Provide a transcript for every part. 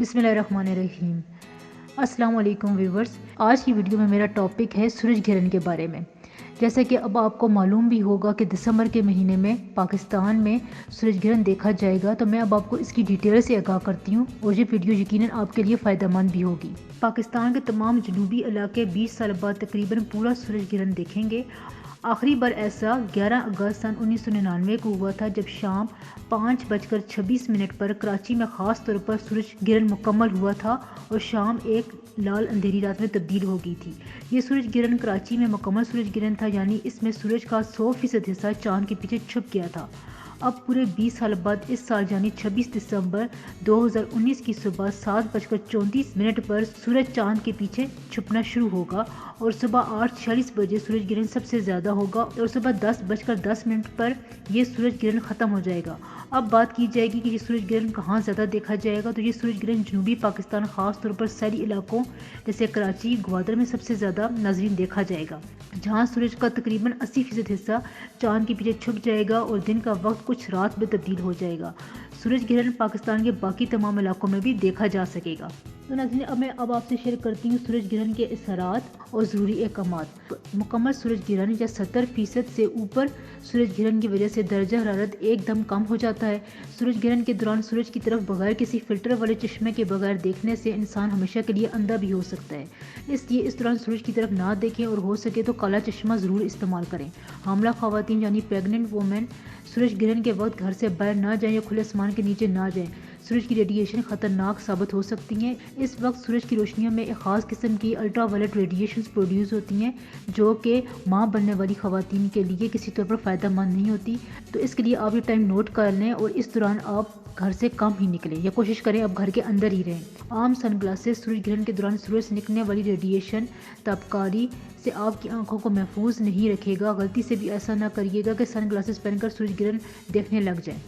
بسم اللہ الرحمن الرحیم۔ السلام علیکم ویورز، آج کی ویڈیو میں میرا ٹاپک ہے سورج گرہن کے بارے میں۔ جیسا کہ اب آپ کو معلوم بھی ہوگا کہ دسمبر کے مہینے میں پاکستان میں سورج گرہن دیکھا جائے گا، تو میں اب آپ کو اس کی ڈیٹیل سے آگاہ کرتی ہوں اور یہ ویڈیو یقیناً آپ کے لیے فائدہ مند بھی ہوگی۔ پاکستان کے تمام جنوبی علاقے 20 سال بعد تقریباً پورا سورج گرہن دیکھیں گے۔ آخری بار ایسا 11 اگست سن 1999 کو ہوا تھا، جب شام 5:26 پر کراچی میں خاص طور پر سورج گرہن مکمل ہوا تھا اور شام ایک لال اندھیری رات میں تبدیل ہو گئی تھی۔ یہ سورج گرہن کراچی میں مکمل سورج گرہن تھا، یعنی اس میں سورج کا 100% حصہ چاند کے پیچھے چھپ گیا تھا۔ اب پورے 20 سال بعد اس سال یعنی 26 دسمبر 2019 کی صبح 7:34 پر سورج چاند کے پیچھے چھپنا شروع ہوگا اور صبح 8:46 بجے سورج گرہن سب سے زیادہ ہوگا اور صبح 10:10 پر یہ سورج گرہن ختم ہو جائے گا۔ اب بات کی جائے گی کہ یہ سورج گرہن کہاں زیادہ دیکھا جائے گا، تو یہ سورج گرہن جنوبی پاکستان خاص طور پر ساحلی علاقوں جیسے کراچی، گوادر میں سب سے زیادہ ناظرین دیکھا جائے گا، جہاں سورج کا تقریباً 80% حصہ چاند کے پیچھے چھپ جائے گا اور دن کا وقت کچھ رات میں تبدیل ہو جائے گا۔ سورج گرہن پاکستان کے باقی تمام علاقوں میں بھی دیکھا جا سکے گا۔ تو ناظرین، میں اب آپ سے شیئر کرتی ہوں سورج گرہن کے اثرات اور ضروری احکامات۔ مکمل سورج گرہن یا 70% سے اوپر سورج گرہن کی وجہ سے درجہ حرارت ایک دم کم ہو جاتا ہے۔ سورج گرہن کے دوران سورج کی طرف بغیر کسی فلٹر والے چشمے کے بغیر دیکھنے سے انسان ہمیشہ کے لیے اندھا بھی ہو سکتا ہے، اس لیے اس دوران سورج کی طرف نہ دیکھیں اور ہو سکے تو کالا چشمہ ضرور استعمال کریں۔ حاملہ خواتین یعنی پیگننٹ وومن سورج گرہن کے وقت گھر سے باہر نہ جائیں یا کھلے آسمان کے نیچے نہ جائیں۔ سورج کی ریڈیشن خطرناک ثابت ہو سکتی ہیں۔ اس وقت سورج کی روشنیوں میں ایک خاص قسم کی الٹرا وائلٹ ریڈیشنز پروڈیوس ہوتی ہیں، جو کہ ماں بننے والی خواتین کے لیے کسی طور پر فائدہ مند نہیں ہوتی۔ تو اس کے لیے آپ یہ ٹائم نوٹ کر لیں اور اس دوران آپ گھر سے کم ہی نکلیں یا کوشش کریں اب گھر کے اندر ہی رہیں۔ عام سن گلاسز سورج گرہن کے دوران سورج سے نکلنے والی ریڈیشن تابکاری سے آپ کی آنکھوں کو محفوظ نہیں رکھے گا۔ غلطی سے بھی ایسا نہ کریے گا کہ سن گلاسز پہن کر سورج گرہن دیکھنے لگ جائیں۔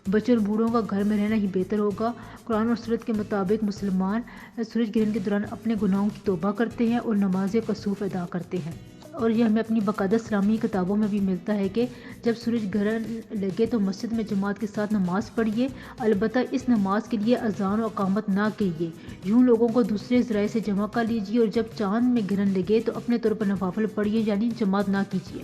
بچوں اور بوڑھوں کا گھر میں رہنا ہی بہتر ہوگا۔ قرآن اور سنت کے مطابق مسلمان سورج گرہن کے دوران اپنے گناہوں کی توبہ کرتے ہیں اور نماز کسوف ادا کرتے ہیں، اور یہ ہمیں اپنی باقاعدہ اسلامی کتابوں میں بھی ملتا ہے کہ جب سورج گرہن لگے تو مسجد میں جماعت کے ساتھ نماز پڑھیے، البتہ اس نماز کے لیے اذان و اقامت نہ کیجیے، یوں لوگوں کو دوسرے ذرائع سے جمع کر لیجیے، اور جب چاند میں گرہن لگے تو اپنے طور پر نوافل پڑھیے، یعنی جماعت نہ کیجیے۔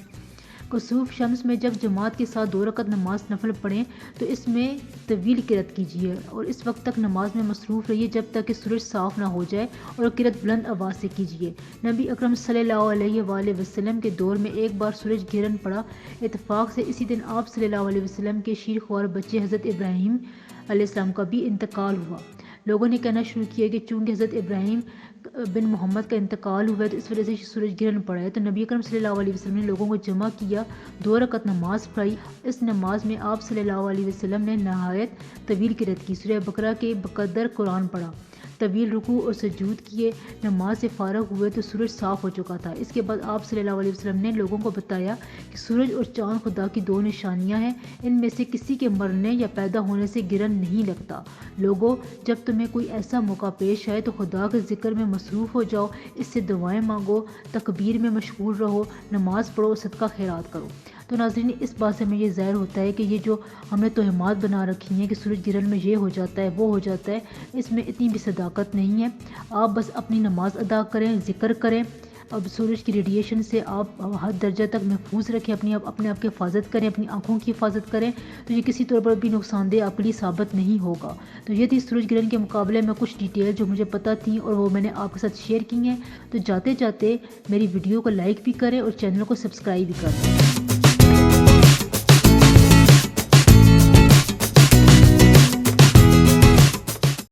کسوف شمس میں جب جماعت کے ساتھ 2 رکعت نماز نفل پڑھیں تو اس میں طویل قرات کیجیے اور اس وقت تک نماز میں مصروف رہیے جب تک کہ سورج صاف نہ ہو جائے، اور قرات بلند آواز سے کیجیے۔ نبی اکرم صلی اللہ علیہ وآلہ وسلم کے دور میں ایک بار سورج گرہن پڑا۔ اتفاق سے اسی دن آپ صلی اللہ علیہ وسلم کے شیر خوار بچے حضرت ابراہیم علیہ السلام کا بھی انتقال ہوا۔ لوگوں نے کہنا شروع کیا کہ چونکہ حضرت ابراہیم بن محمد کا انتقال ہوا ہے تو اس وجہ سے سورج گرہن پڑا ہے، تو نبی اکرم صلی اللہ علیہ وسلم نے لوگوں کو جمع کیا، 2 رکعت نماز پڑھائی۔ اس نماز میں آپ صلی اللہ علیہ وسلم نے نہایت طویل قرات کی، سورہ بقرہ کے بقدر قرآن پڑھا، طویل رکوع اور سجود کیے۔ نماز سے فارغ ہوئے تو سورج صاف ہو چکا تھا۔ اس کے بعد آپ صلی اللہ علیہ وسلم نے لوگوں کو بتایا کہ سورج اور چاند خدا کی 2 نشانیاں ہیں، ان میں سے کسی کے مرنے یا پیدا ہونے سے گرہن نہیں لگتا۔ لوگوں، جب تمہیں کوئی ایسا موقع پیش آئے تو خدا کے ذکر میں مصروف ہو جاؤ، اس سے دعائیں مانگو، تکبیر میں مشغول رہو، نماز پڑھو اور صدقہ خیرات کرو۔ تو ناظرین، اس بات سے ہمیں یہ ظاہر ہوتا ہے کہ یہ جو ہمیں توہمات بنا رکھی ہیں کہ سورج گرہن میں یہ ہو جاتا ہے وہ ہو جاتا ہے، اس میں اتنی بھی صداقت نہیں ہے۔ آپ بس اپنی نماز ادا کریں، ذکر کریں، اب سورج کی ریڈیشن سے آپ حد درجہ تک محفوظ رکھیں، اپنے آپ کی حفاظت کریں، اپنی آنکھوں کی حفاظت کریں، تو یہ کسی طور پر بھی نقصان دہ آپ کے لیے ثابت نہیں ہوگا۔ تو یہ تھی سورج گرہن کے مقابلے میں کچھ ڈیٹیل جو مجھے پتہ تھیں اور وہ میں نے آپ کے ساتھ شیئر کی ہیں۔ تو جاتے جاتے میری ویڈیو کو لائک بھی کریں اور چینل کو سبسکرائب بھی کر دیں۔